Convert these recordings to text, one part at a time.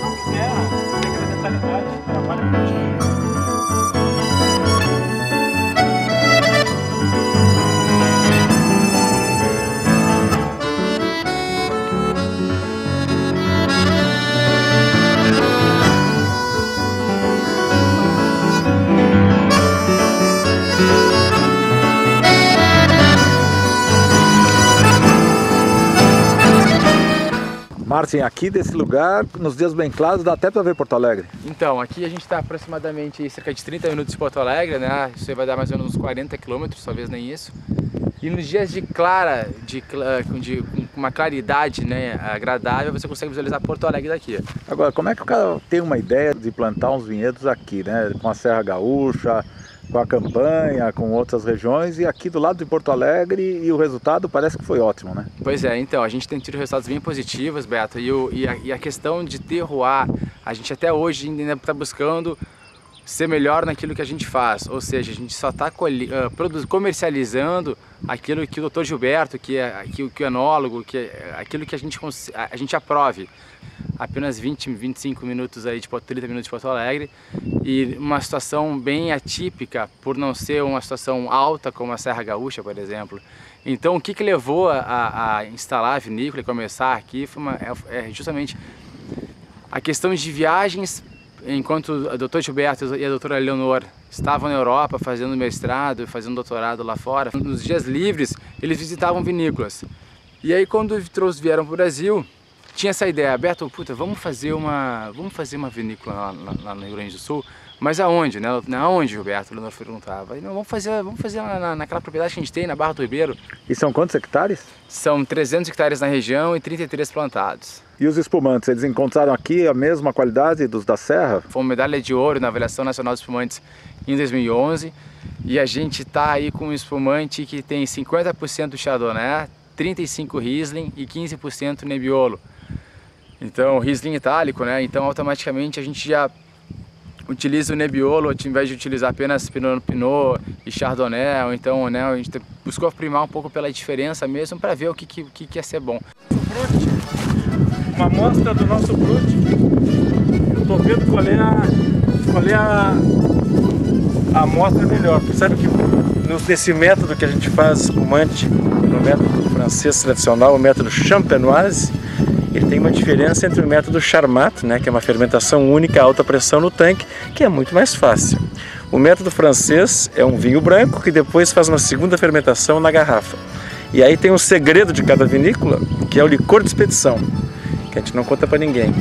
Não quiser, tem aquela detalhidade, trabalha bonitinho. Martin, aqui desse lugar, nos dias bem claros, dá até para ver Porto Alegre. Então, aqui a gente está aproximadamente cerca de 30 minutos de Porto Alegre, né? Isso aí vai dar mais ou menos uns 40 quilômetros, talvez nem isso. E nos dias de com uma claridade, né, agradável, você consegue visualizar Porto Alegre daqui. Agora, como é que o cara tem uma ideia de plantar uns vinhedos aqui, né? Com a Serra Gaúcha, com a campanha, com outras regiões, e aqui do lado de Porto Alegre, e o resultado parece que foi ótimo, né? Pois é, então, a gente tem tido resultados bem positivos, Beto, e a questão de terroir, a gente até hoje ainda está buscando ser melhor naquilo que a gente faz, ou seja, a gente só está comercializando aquilo que o Dr. Gilberto, que o enólogo, aquilo que a gente aprove. Apenas 20, 25 minutos aí, 30 minutos de Porto Alegre, e uma situação bem atípica por não ser uma situação alta como a Serra Gaúcha, por exemplo. Então o que levou a instalar a vinícola e começar aqui foi justamente a questão de viagens. Enquanto o Dr. Gilberto e a doutora Leonor estavam na Europa fazendo mestrado, fazendo doutorado lá fora, nos dias livres eles visitavam vinícolas. E aí quando vieram para o Brasil, tinha essa ideia: Beto, puta, vamos fazer uma vinícola lá no Rio Grande do Sul, mas aonde, né? Aonde, Gilberto? O Leonor perguntava. E, não, vamos fazer naquela propriedade que a gente tem, na Barra do Ribeiro. E são quantos hectares? São 300 hectares na região e 33 plantados. E os espumantes, eles encontraram aqui a mesma qualidade dos da Serra? Foi uma medalha de ouro na avaliação nacional dos espumantes em 2011, e a gente está aí com um espumante que tem 50% Chardonnay, 35% Riesling e 15% Nebbiolo. Então, Riesling itálico, né? Então, automaticamente a gente já utiliza o Nebbiolo, ao invés de utilizar apenas Pinot e Chardonnay, ou então, né, a gente buscou primar um pouco pela diferença mesmo para ver o que ia ser bom. Uma amostra do nosso brute. Eu tô vendo qual é a amostra melhor. Sabe que nesse método que a gente faz espumante, no método francês tradicional, o método champenoise, ele tem uma diferença entre o método Charmat, né, que é uma fermentação única a alta pressão no tanque, que é muito mais fácil. O método francês é um vinho branco que depois faz uma segunda fermentação na garrafa. E aí tem um segredo de cada vinícola, que é o licor de expedição, que a gente não conta para ninguém.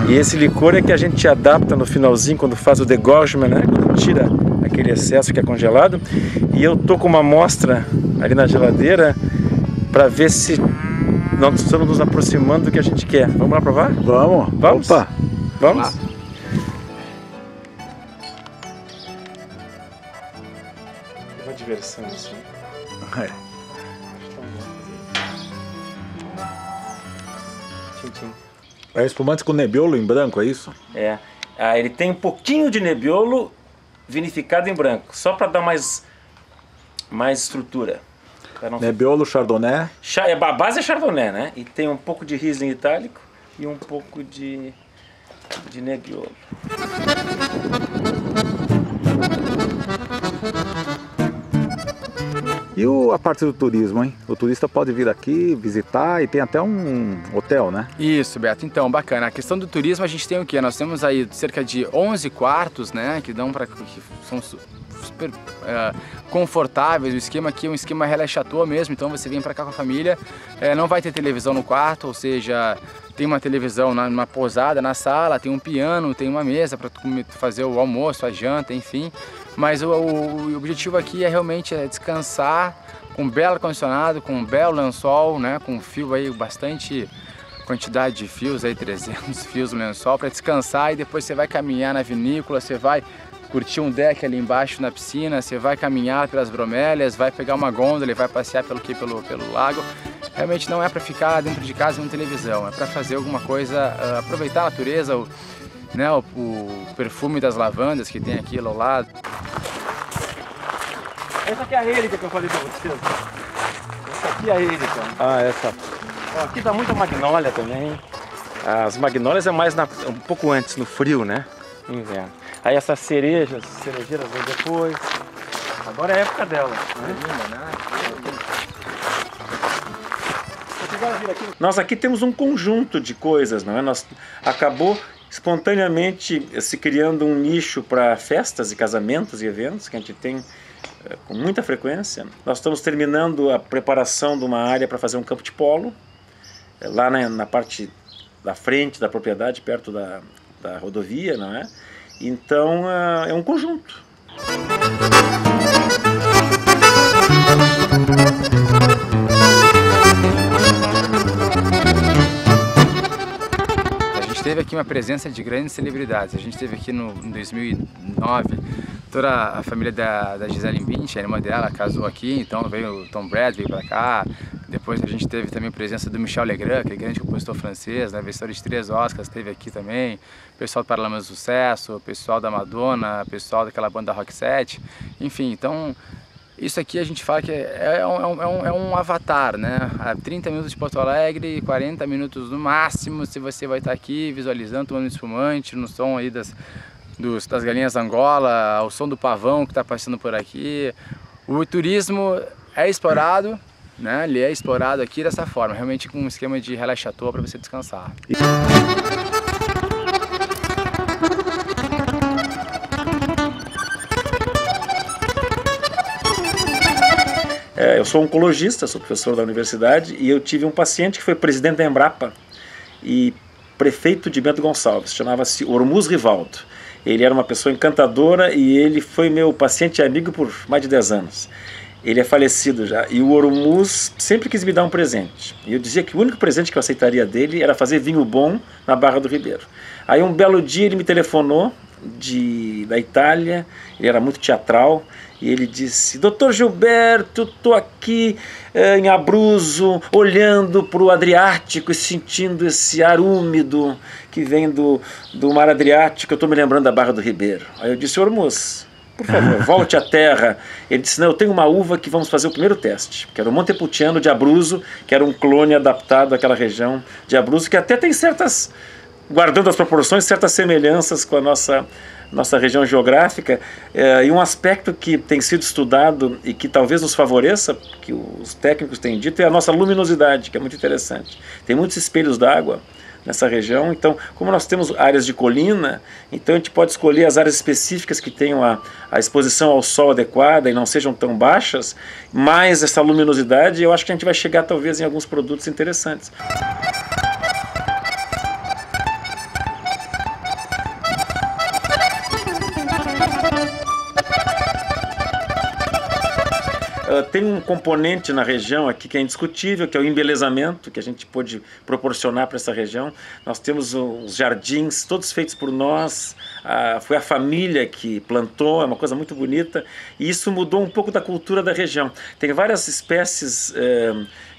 E esse licor é que a gente adapta no finalzinho, quando faz o degorgement, né, quando tira aquele excesso que é congelado. E eu tô com uma amostra ali na geladeira para ver se nós estamos nos aproximando do que a gente quer. Vamos lá provar? Vamos. Vamos? Opa. Vamos? Vamos lá. É uma diversão isso. É. É espumante com Nebbiolo em branco, é isso? É. Ele tem um pouquinho de Nebbiolo vinificado em branco, só para dar mais estrutura. Nebbiolo, Chardonnay. A base é Chardonnay, né? E tem um pouco de Riesling itálico e um pouco de Nebbiolo. E a parte do turismo, hein? O turista pode vir aqui, visitar, e tem até um hotel, né? Isso, Beto. Então, bacana. A questão do turismo, a gente tem o quê? Nós temos aí cerca de 11 quartos, né? Que são super confortáveis. O esquema aqui é um esquema Relais Chateau mesmo. Então, você vem para cá com a família, não vai ter televisão no quarto, ou seja, tem uma televisão numa pousada na sala, tem um piano, tem uma mesa para fazer o almoço, a janta, enfim. Mas o objetivo aqui é realmente descansar com um belo ar-condicionado, com um belo lençol, né, com fio aí, bastante quantidade de fios, aí 300 fios no lençol, para descansar, e depois você vai caminhar na vinícola, você vai curtir um deck ali embaixo na piscina, você vai caminhar pelas bromélias, vai pegar uma gôndola e vai passear pelo lago. Realmente não é para ficar dentro de casa vendo televisão, é para fazer alguma coisa, aproveitar a natureza, o perfume das lavandas que tem aqui ao lado. Essa aqui é a Helica que eu falei pra vocês. Essa aqui é a Helica. Ah, essa. Ó, aqui dá muita magnólia também. As magnólias é mais um pouco antes, no frio, né? No inverno. Aí essas cerejeiras vêm depois. Agora é a época delas, né? Nós aqui temos um conjunto de coisas, não é? Acabou espontaneamente se criando um nicho para festas e casamentos e eventos que a gente tem com muita frequência. Nós estamos terminando a preparação de uma área para fazer um campo de polo, lá na parte da frente da propriedade, perto da rodovia, não é? Então é um conjunto. A gente teve aqui uma presença de grandes celebridades. A gente teve aqui em 2009 toda a família da Gisele Bündchen, a irmã dela, casou aqui, então veio o Tom Brady, veio pra cá. Depois a gente teve também a presença do Michel Legrand, que é grande compositor francês, né, vencedor de 3 Oscars, esteve aqui também. O pessoal do Paralamas do Sucesso, o pessoal da Madonna, o pessoal daquela banda Roxette. Enfim, então isso aqui a gente fala que é um avatar, né? A 30 minutos de Porto Alegre, 40 minutos no máximo, se você vai estar aqui visualizando, tomando espumante, no som aí das galinhas Angola, ao som do pavão que está passando por aqui. O turismo é explorado, né? Ele é explorado aqui dessa forma, realmente com um esquema de relaxator para você descansar. Eu sou oncologista, sou professor da universidade e eu tive um paciente que foi presidente da Embrapa e prefeito de Bento Gonçalves, chamava-se Ormuz Rivaldo. Ele era uma pessoa encantadora e ele foi meu paciente e amigo por mais de 10 anos. Ele é falecido já e o Ormuz sempre quis me dar um presente. E eu dizia que o único presente que eu aceitaria dele era fazer vinho bom na Barra do Ribeiro. Aí um belo dia ele me telefonou da Itália, ele era muito teatral, e ele disse: Dr. Gilberto, estou aqui em Abruzzo, olhando para o Adriático e sentindo esse ar úmido que vem do mar Adriático, eu estou me lembrando da Barra do Ribeiro. Aí eu disse: Ormuz, por favor, volte à terra. Ele disse: não, eu tenho uma uva que vamos fazer o primeiro teste, que era o Montepulciano de Abruzzo, que era um clone adaptado àquela região de Abruzzo, que até tem certas, guardando as proporções, certas semelhanças com a nossa região geográfica, e um aspecto que tem sido estudado e que talvez nos favoreça, que os técnicos têm dito, é a nossa luminosidade, que é muito interessante. Tem muitos espelhos d'água nessa região, então como nós temos áreas de colina, então a gente pode escolher as áreas específicas que tenham a exposição ao sol adequada e não sejam tão baixas, mais essa luminosidade, eu acho que a gente vai chegar talvez em alguns produtos interessantes. Tem um componente na região aqui que é indiscutível, que é o embelezamento, que a gente pôde proporcionar para essa região. Nós temos os jardins todos feitos por nós, foi a família que plantou, é uma coisa muito bonita, e isso mudou um pouco da cultura da região. Tem várias espécies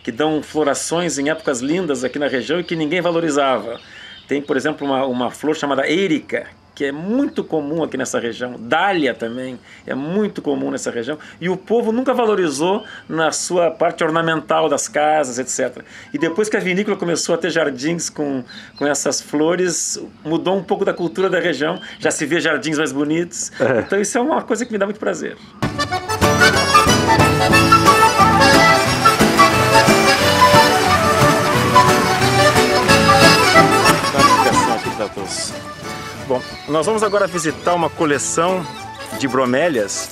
que dão florações em épocas lindas aqui na região e que ninguém valorizava. Tem, por exemplo, uma flor chamada Érica, que é muito comum aqui nessa região. Dália também é muito comum nessa região. E o povo nunca valorizou na sua parte ornamental das casas, etc. E depois que a vinícola começou a ter jardins com essas flores, mudou um pouco da cultura da região. Já se vê jardins mais bonitos. Então isso é uma coisa que me dá muito prazer. Bom, nós vamos agora visitar uma coleção de bromélias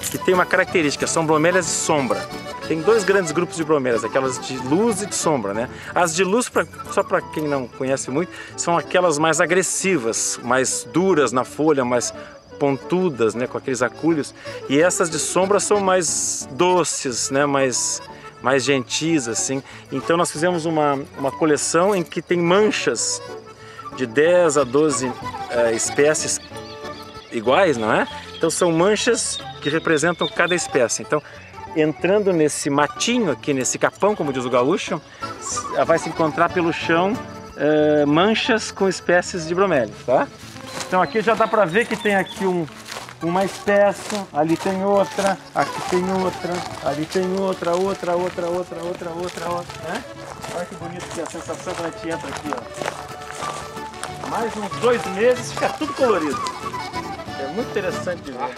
que tem uma característica, são bromélias de sombra. Tem 2 grandes grupos de bromélias, aquelas de luz e de sombra, né? As de luz, só para quem não conhece muito, são aquelas mais agressivas, mais duras na folha, mais pontudas, né, com aqueles acúlios. E essas de sombra são mais doces, né, mais gentis, assim. Então nós fizemos uma coleção em que tem manchas de 10 a 12 espécies iguais, não é? Então são manchas que representam cada espécie. Então, entrando nesse matinho aqui, nesse capão, como diz o gaúcho, vai se encontrar pelo chão manchas com espécies de bromélias, tá? Então aqui já dá para ver que tem aqui um uma espécie, ali tem outra, aqui tem outra, ali tem outra, né? Olha que bonito que é a sensação quando a gente entra aqui, ó. Mais uns 2 meses fica tudo colorido. É muito interessante de ver.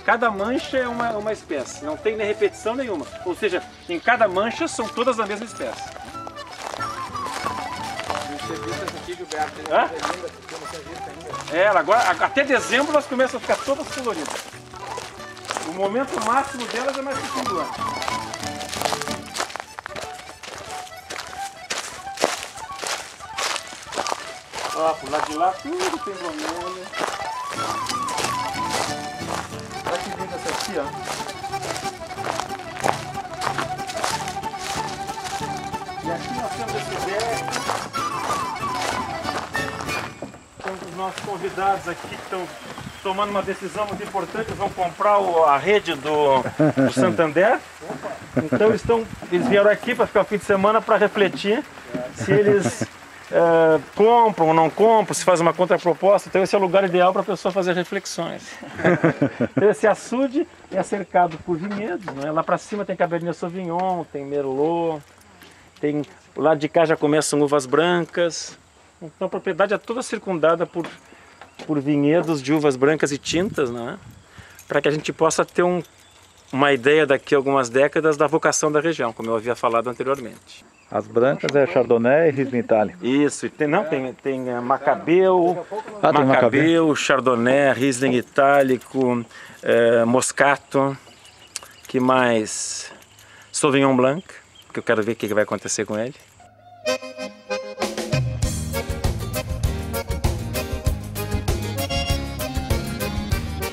Cada mancha é uma espécie, não tem nem repetição nenhuma. Ou seja, em cada mancha são todas da mesma espécie. Agora, até dezembro elas começam a ficar todas coloridas. O momento máximo delas é mais no fim do ano. Ó, por lado de lá tudo tem bromélia. Olha que linda essa aqui, ó. E aqui nós temos esse deck. Temos os nossos convidados aqui que estão tomando uma decisão muito importante. Eles vão comprar a rede do Santander. Então eles vieram aqui para ficar o fim de semana para refletir se eles compram ou não compram, se faz uma contraproposta. Então esse é o lugar ideal para a pessoa fazer reflexões. Então, esse açude é cercado por vinhedos, né? Lá para cima tem Cabernet Sauvignon, tem Merlot, tem, lá de cá já começam uvas brancas. Então a propriedade é toda circundada por vinhedos de uvas brancas e tintas, né? Para que a gente possa ter uma ideia daqui a algumas décadas da vocação da região, como eu havia falado anteriormente. As brancas é Chardonnay e Riesling Itálico. Isso, tem Macabeu, Macabeu, Chardonnay, Riesling Itálico, Moscato, que mais? Sauvignon Blanc, que eu quero ver o que vai acontecer com ele.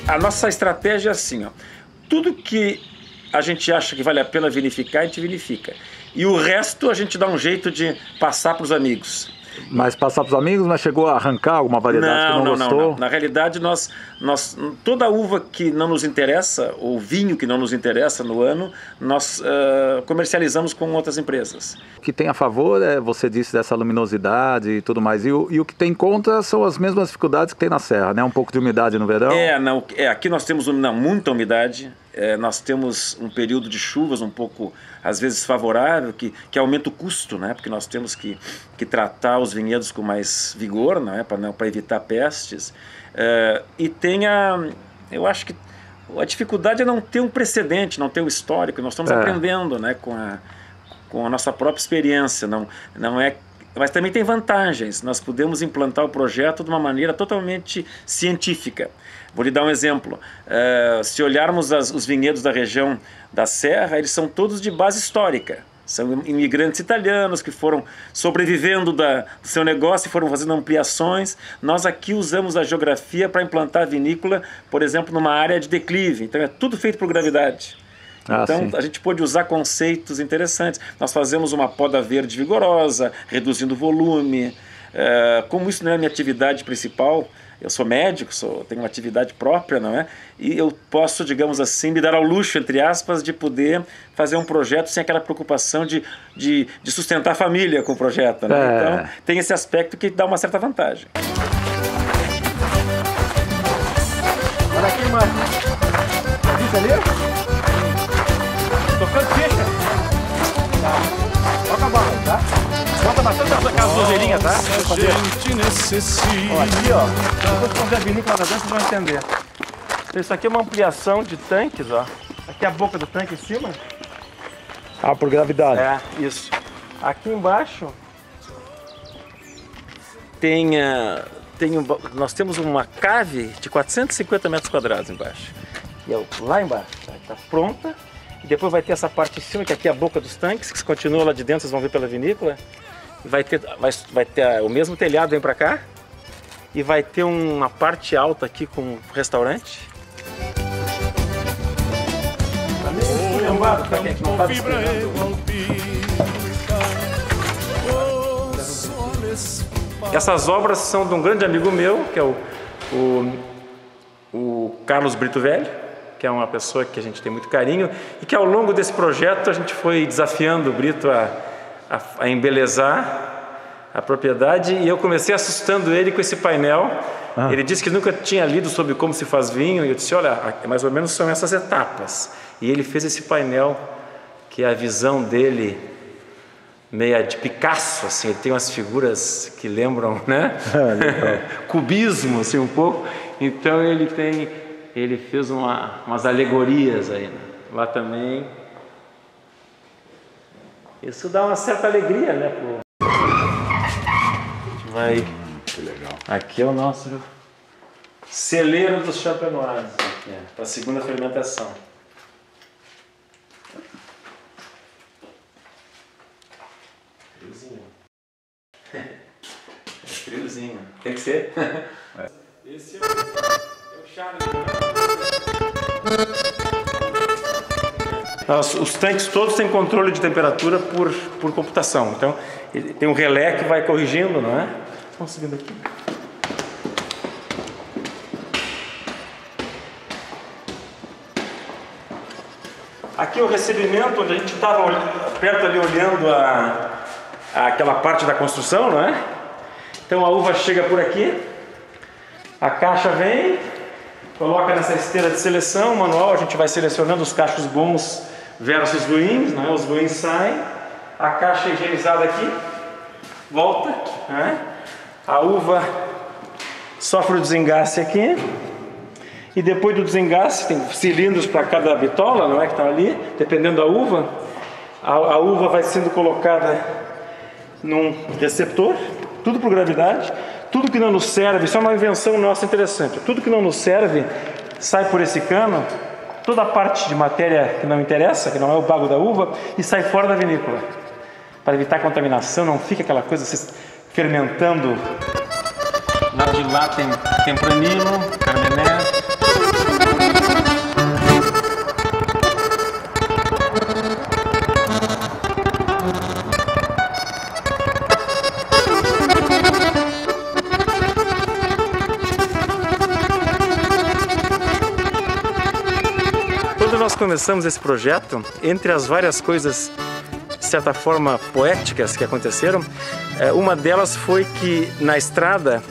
A nossa estratégia é assim, ó. Tudo que a gente acha que vale a pena vinificar, a gente vinifica. E o resto a gente dá um jeito de passar para os amigos. Mas passar para os amigos, mas chegou a arrancar alguma variedade que não gostou? Não. Na realidade, toda uva que não nos interessa, ou vinho que não nos interessa no ano, nós comercializamos com outras empresas. O que tem a favor, você disse, dessa luminosidade e tudo mais, e o que tem contra são as mesmas dificuldades que tem na serra, né? Um pouco de umidade no verão. Aqui nós temos muita umidade, nós temos um período de chuvas um pouco, às vezes, favorável, que aumenta o custo, né? Porque nós temos que tratar os vinhedos com mais vigor, né? Para evitar pestes. E eu acho que a dificuldade é não ter um precedente, não ter um histórico. Nós estamos aprendendo, né? com a nossa própria experiência. Mas também tem vantagens. Nós podemos implantar o projeto de uma maneira totalmente científica. Vou lhe dar um exemplo. Se olharmos os vinhedos da região da Serra, eles são todos de base histórica. São imigrantes italianos que foram sobrevivendo do seu negócio e foram fazendo ampliações. Nós aqui usamos a geografia para implantar a vinícola, por exemplo, numa área de declive. Então é tudo feito por gravidade. Então a gente pôde usar conceitos interessantes. Nós fazemos uma poda verde vigorosa, reduzindo o volume. Como isso não é a minha atividade principal, eu sou médico, tenho uma atividade própria, não é? E eu posso, digamos assim, me dar ao luxo, entre aspas, de poder fazer um projeto sem aquela preocupação de sustentar a família com o projeto, né? Então tem esse aspecto que dá uma certa vantagem. Olha aqui, mano. Isso ali? Tocando ficha. Tá. Toca a bola, tá? Bota bastante aquelas roseirinhas, tá? Ó, aqui, ó. Depois que fazer a vinícola da dentro, vocês vão entender. Então, isso aqui é uma ampliação de tanques, ó. Aqui é a boca do tanque em cima. Por gravidade. Isso. Aqui embaixo nós temos uma cave de 450 metros quadrados embaixo. E lá embaixo, tá pronta. E depois vai ter essa parte em cima, que aqui é a boca dos tanques, que continua lá de dentro, vocês vão ver pela vinícola. Vai ter o mesmo telhado, vem pra cá. E vai ter uma parte alta aqui com um restaurante. Essas obras são de um grande amigo meu, que é o Carlos Brito Velho, que é uma pessoa que a gente tem muito carinho e que ao longo desse projeto a gente foi desafiando o Brito a embelezar a propriedade, e eu comecei assustando ele com esse painel Ele disse que nunca tinha lido sobre como se faz vinho, e eu disse, olha, mais ou menos são essas etapas. E ele fez esse painel, que é a visão dele, meia de Picasso, assim, ele tem umas figuras que lembram, né? Cubismo, assim, um pouco. Então ele fez umas alegorias aí, né? Lá também. Isso dá uma certa alegria, né? A gente vai... Que legal. Aqui é o nosso celeiro dos champenoises, para a segunda fermentação. Friozinho. É friozinho. Tem que ser. Esse é o Charles. Os tanques todos têm controle de temperatura por computação. Então, tem um relé que vai corrigindo, não é? Vamos subindo aqui. Aqui é o recebimento, onde a gente estava perto ali olhando aquela parte da construção, não é? Então a uva chega por aqui, a caixa vem, coloca nessa esteira de seleção manual, a gente vai selecionando os cachos bons versus ruins, não é? Os ruins saem, a caixa é higienizada aqui, volta, não é? A uva sofre o desengace aqui, e depois do desengace tem cilindros para cada bitola, não é, que estão ali, dependendo da uva. A uva vai sendo colocada num receptor, tudo por gravidade. Tudo que não nos serve, isso é uma invenção nossa interessante, tudo que não nos serve sai por esse cano, toda a parte de matéria que não interessa, que não é o bago da uva, e sai fora da vinícola, para evitar contaminação, não fica aquela coisa fermentando. Lá de lá tem Tempranillo, Carmener. Quando nós começamos esse projeto, entre as várias coisas, de certa forma, poéticas que aconteceram, uma delas foi que na estrada,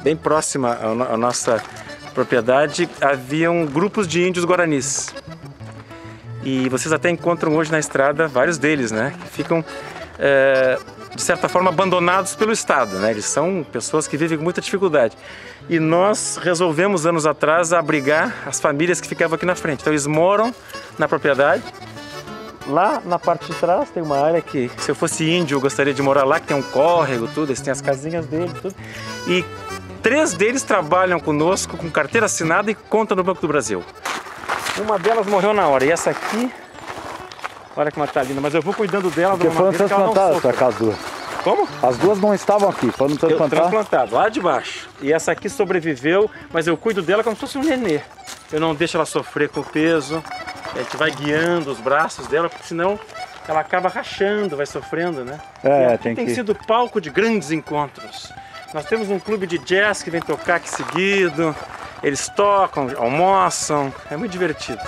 bem próxima à nossa propriedade, haviam grupos de índios guaranis. E vocês até encontram hoje na estrada vários deles, né? Que ficam, de certa forma, abandonados pelo Estado, né? Eles são pessoas que vivem com muita dificuldade. E nós resolvemos, anos atrás, abrigar as famílias que ficavam aqui na frente. Então eles moram na propriedade. Lá na parte de trás tem uma área que, se eu fosse índio, eu gostaria de morar lá, que tem um córrego, tudo, eles têm as casinhas deles, tudo. E 3 deles trabalham conosco com carteira assinada e conta no Banco do Brasil. Uma delas morreu na hora, e essa aqui, olha como ela tá linda, mas eu vou cuidando dela. Porque foram transplantadas para cá as duas. Como? As duas não estavam aqui, foram transplantadas. Transplantado, lá de baixo. E essa aqui sobreviveu, mas eu cuido dela como se fosse um nenê. Eu não deixo ela sofrer com o peso, a gente vai guiando os braços dela, porque senão ela acaba rachando, vai sofrendo, né? Tem sido palco de grandes encontros. Nós temos um clube de jazz que vem tocar aqui seguido, eles tocam, almoçam, é muito divertido.